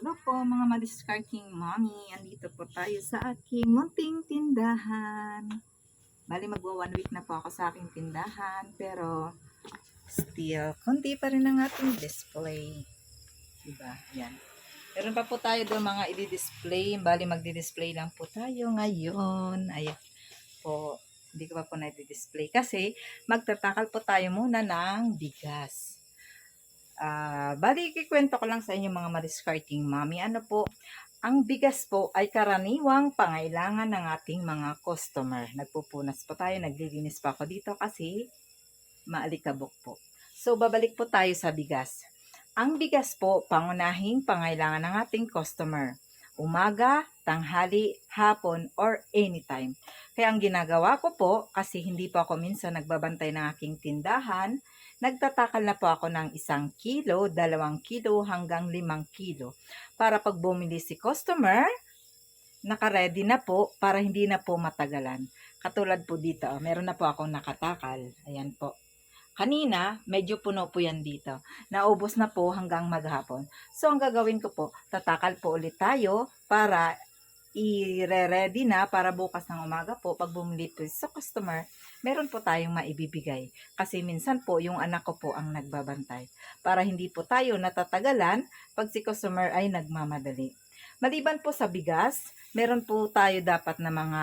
Hello po mga madiscarding mommy. Andito po tayo sa aking munting tindahan. Bali magwa 1 week na po ako sa aking tindahan. Pero still, konti pa rin ang ating display. Diba? Yan. Meron pa po tayo doon mga i-display. Bali magdi-display lang po tayo ngayon. Ayan po. Hindi ko pa po na-display kasi magtatakal po tayo muna ng bigas. Bali, ikikwento ko lang sa inyo mga madiscarding mommy. Ano po, ang bigas po ay karaniwang pangailangan ng ating mga customer. Nagpupunas po tayo, naglilinis pa ako dito kasi maalikabok po. So, babalik po tayo sa bigas. Ang bigas po, pangunahing pangailangan ng ating customer. Umaga, tanghali, hapon, or anytime. Kaya ang ginagawa ko po, kasi hindi po ako minsan nagbabantay ng aking tindahan, nagtatakal na po ako ng 1 kilo, 2 kilo, hanggang 5 kilo. Para pag bumili si customer, naka-ready na po para hindi na po matagalan. Katulad po dito, meron na po akong nakatakal. Ayan po. Kanina, medyo puno po yan dito. Naubos na po hanggang maghapon. So, ang gagawin ko po, tatakal po ulit tayo para i-ready na para bukas ng umaga po, pag bumili po sa customer, meron po tayong maibibigay. Kasi minsan po, yung anak ko po ang nagbabantay. Para hindi po tayo natatagalan pag si customer ay nagmamadali. Maliban po sa bigas, meron po tayo dapat na mga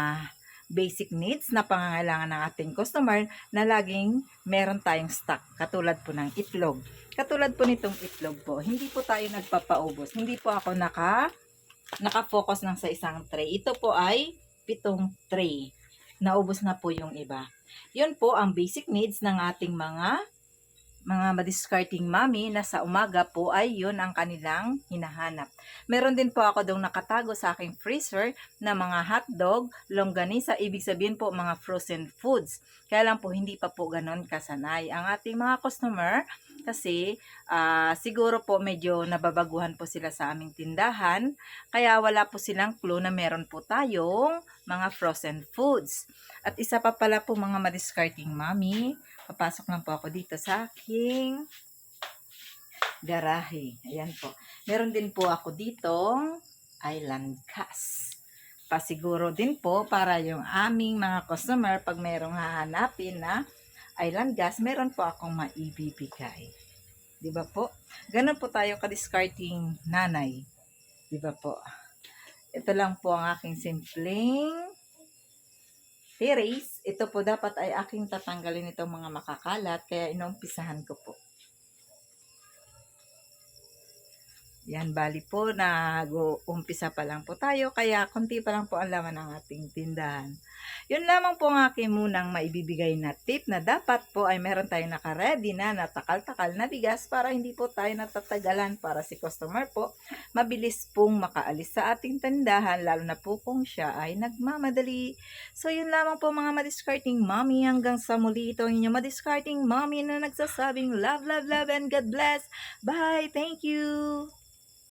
basic needs na pangangailangan ng ating customer na laging meron tayong stock. Katulad po ng itlog. Katulad po nitong itlog po, hindi po tayo nagpapaubos. Hindi po ako naka-focus lang sa isang tray. Ito po ay 7 tray. Naubos na po yung iba. Yun po ang basic needs ng ating mga madiscarding mommy na sa umaga po ay yun ang kanilang hinahanap. Meron din po ako dong nakatago sa aking freezer na mga hotdog, longganisa, ibig sabihin po mga frozen foods. Kaya lang po hindi pa po ganon kasanay ang ating mga customer kasi siguro po medyo nababaguhan po sila sa aming tindahan kaya wala po silang clue na meron po tayong mga frozen foods. At isa pa pala po mga madiscarding mommy, papasok lang po ako dito sa aking garahe. Ayan po. Meron din po ako ditong island gas. Pasiguro din po para yung aming mga customer pag merong hahanapin na island gas, meron po akong maibibigay. Diba po? Ganun po tayo ka-discarding nanay. Diba po? Ito lang po ang aking simpleng terrace. Ito po dapat ay aking tatanggalin itong mga makakalat kaya inumpisahan ko po. Yan, bali po, nag-uumpisa pa lang po tayo, kaya konti pa lang po ang laman ng ating tindahan. Yun lamang po ang aking munang maibibigay na tip na dapat po ay meron tayong naka-ready na natakal-takal na bigas para hindi po tayo natatagalan para si customer po mabilis pong makaalis sa ating tindahan, lalo na po kung siya ay nagmamadali. So yun lamang po mga madiscarding mommy, hanggang sa muli ito ang inyong madiscarding mommy na nagsasabing love, love, love and God bless. Bye! Thank you!